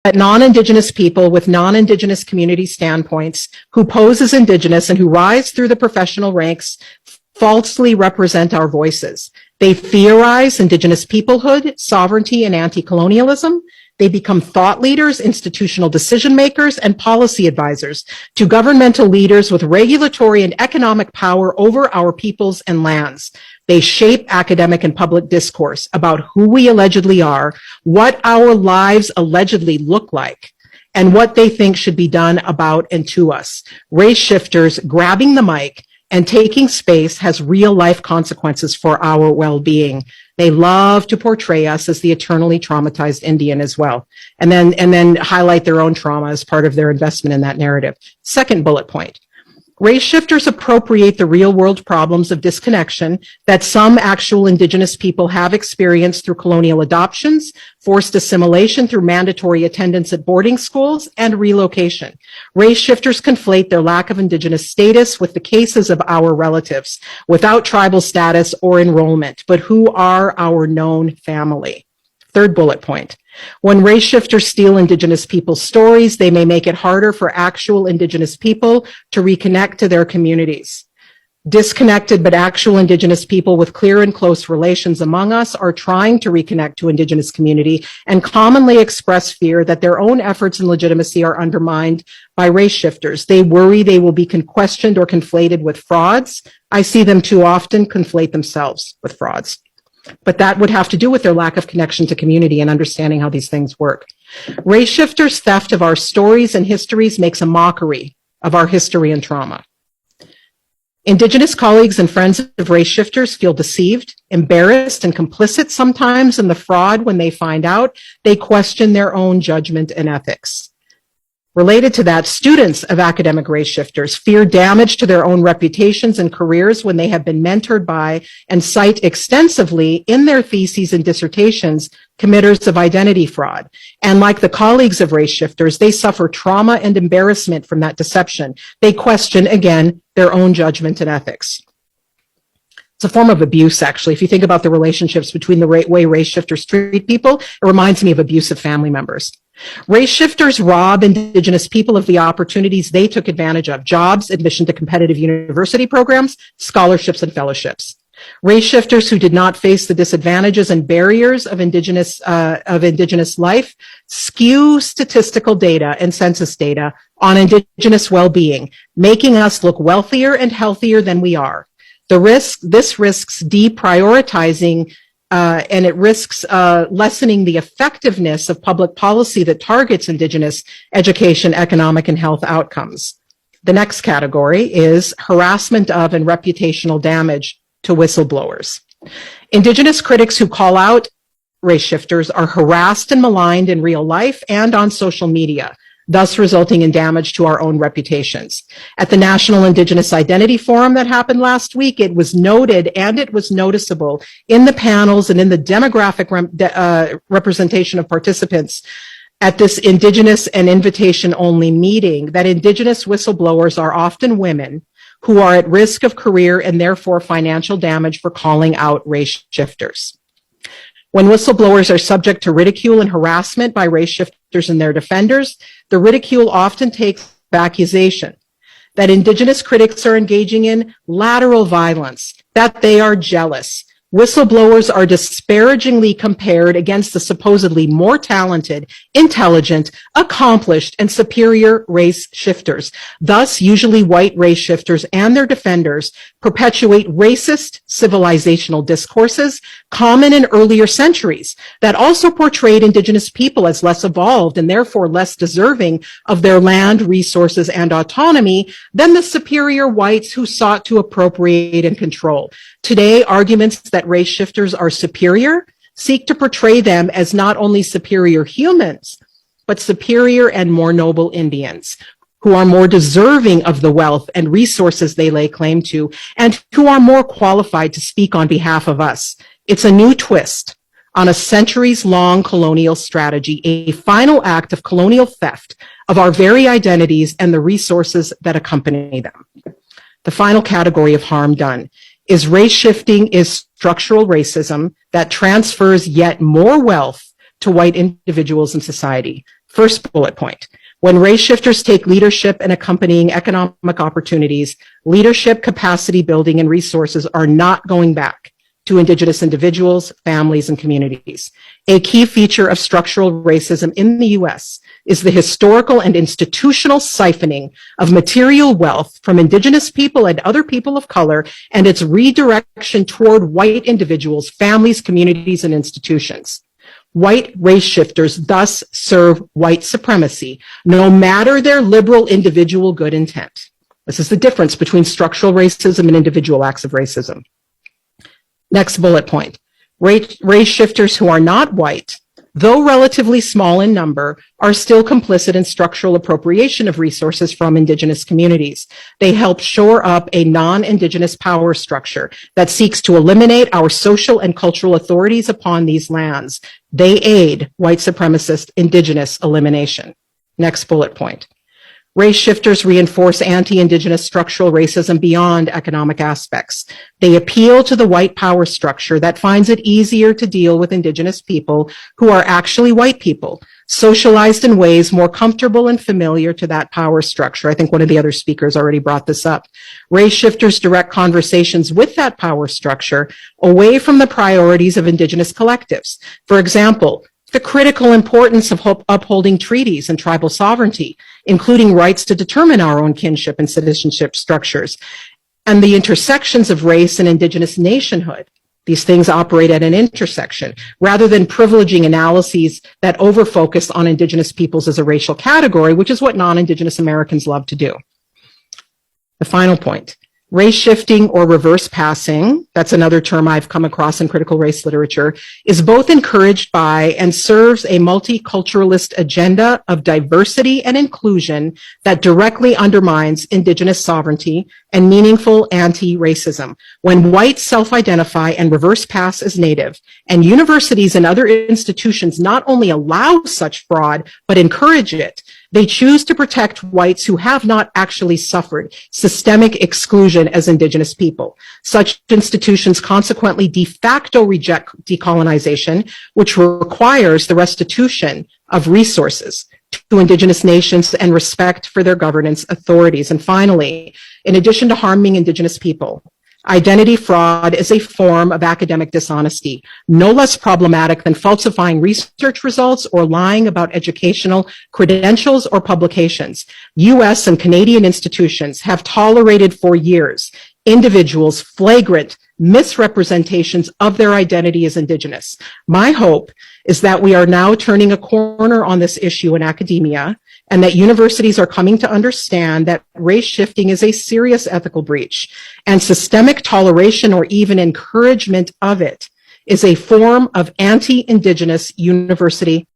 that non-Indigenous people with non-Indigenous community standpoints who pose as Indigenous and who rise through the professional ranks falsely represent our voices. They theorize Indigenous peoplehood, sovereignty, and anti-colonialism. They become thought leaders, institutional decision makers, and policy advisors to governmental leaders with regulatory and economic power over our peoples and lands. They shape academic and public discourse about who we allegedly are, what our lives allegedly look like, and what they think should be done about and to us. Race shifters grabbing the mic and taking space has real life consequences for our well-being. They love to portray us as the eternally traumatized Indian as well, and then highlight their own trauma as part of their investment in that narrative. Second bullet point. Race shifters appropriate the real world problems of disconnection that some actual Indigenous people have experienced through colonial adoptions, forced assimilation through mandatory attendance at boarding schools, and relocation. Race shifters conflate their lack of Indigenous status with the cases of our relatives without tribal status or enrollment, but who are our known family. Third bullet point. When race shifters steal Indigenous people's stories, they may make it harder for actual Indigenous people to reconnect to their communities. Disconnected but actual Indigenous people with clear and close relations among us are trying to reconnect to Indigenous community and commonly express fear that their own efforts and legitimacy are undermined by race shifters. They worry they will be questioned or conflated with frauds. I see them too often conflate themselves with frauds. But that would have to do with their lack of connection to community and understanding how these things work. Race shifters' theft of our stories and histories makes a mockery of our history and trauma. Indigenous colleagues and friends of race shifters feel deceived, embarrassed, and complicit sometimes in the fraud when they find out. They question their own judgment and ethics. Related to that, students of academic race shifters fear damage to their own reputations and careers when they have been mentored by and cite extensively in their theses and dissertations committers of identity fraud. And like the colleagues of race shifters, they suffer trauma and embarrassment from that deception. They question, again, their own judgment and ethics. It's a form of abuse, actually. If you think about the relationships between the way race shifters treat people, it reminds me of abusive family members. Race shifters rob Indigenous people of the opportunities they took advantage of: jobs, admission to competitive university programs, scholarships, and fellowships. Race shifters who did not face the disadvantages and barriers of Indigenous life skew statistical data and census data on Indigenous well-being, making us look wealthier and healthier than we are. This risks deprioritizing and it risks lessening the effectiveness of public policy that targets Indigenous education, economic, and health outcomes. The next category is harassment of and reputational damage to whistleblowers. Indigenous critics who call out race shifters are harassed and maligned in real life and on social media, thus resulting in damage to our own reputations. At the National Indigenous Identity Forum that happened last week, it was noted and it was noticeable in the panels and in the demographic representation of participants at this Indigenous and invitation-only meeting that Indigenous whistleblowers are often women who are at risk of career and therefore financial damage for calling out race shifters. When whistleblowers are subject to ridicule and harassment by race shifters and their defenders, the ridicule often takes the accusation that Indigenous critics are engaging in lateral violence, that they are jealous. Whistleblowers are disparagingly compared against the supposedly more talented, intelligent, accomplished, and superior race shifters. Thus, usually white race shifters and their defenders perpetuate racist civilizational discourses common in earlier centuries that also portrayed Indigenous people as less evolved and therefore less deserving of their land, resources, and autonomy than the superior whites who sought to appropriate and control. Today, arguments that race shifters are superior seek to portray them as not only superior humans, but superior and more noble Indians who are more deserving of the wealth and resources they lay claim to, and who are more qualified to speak on behalf of us. It's a new twist on a centuries-long colonial strategy, a final act of colonial theft of our very identities and the resources that accompany them. The final category of harm done is race shifting is structural racism that transfers yet more wealth to white individuals in society. First bullet point. When race shifters take leadership and accompanying economic opportunities, leadership, capacity building, and resources are not going back to Indigenous individuals, families, and communities. A key feature of structural racism in the U.S. is the historical and institutional siphoning of material wealth from Indigenous people and other people of color, and its redirection toward white individuals, families, communities, and institutions. White race shifters thus serve white supremacy, no matter their liberal individual good intent. This is the difference between structural racism and individual acts of racism. Next bullet point. Race shifters who are not white, though relatively small in number, are still complicit in structural appropriation of resources from Indigenous communities. They help shore up a non-Indigenous power structure that seeks to eliminate our social and cultural authorities upon these lands. They aid white supremacist Indigenous elimination. Next bullet point. Race shifters reinforce anti-Indigenous structural racism beyond economic aspects. They appeal to the white power structure that finds it easier to deal with Indigenous people who are actually white people, socialized in ways more comfortable and familiar to that power structure. I think one of the other speakers already brought this up. Race shifters direct conversations with that power structure away from the priorities of Indigenous collectives. For example, the critical importance of upholding treaties and tribal sovereignty, including rights to determine our own kinship and citizenship structures, and the intersections of race and Indigenous nationhood. These things operate at an intersection, rather than privileging analyses that overfocus on Indigenous peoples as a racial category, which is what non-Indigenous Americans love to do. The final point. Race shifting or reverse passing, that's another term I've come across in critical race literature, is both encouraged by and serves a multiculturalist agenda of diversity and inclusion that directly undermines Indigenous sovereignty and meaningful anti-racism. When whites self-identify and reverse pass as Native, and universities and other institutions not only allow such fraud, but encourage it, they choose to protect whites who have not actually suffered systemic exclusion as Indigenous people. Such institutions consequently de facto reject decolonization, which requires the restitution of resources to Indigenous nations and respect for their governance authorities. And finally, in addition to harming Indigenous people, identity fraud is a form of academic dishonesty, no less problematic than falsifying research results or lying about educational credentials or publications. U.S. and Canadian institutions have tolerated for years individuals' flagrant misrepresentations of their identity as Indigenous. My hope is that we are now turning a corner on this issue in academia, and that universities are coming to understand that race shifting is a serious ethical breach, and systemic toleration or even encouragement of it is a form of anti-Indigenous university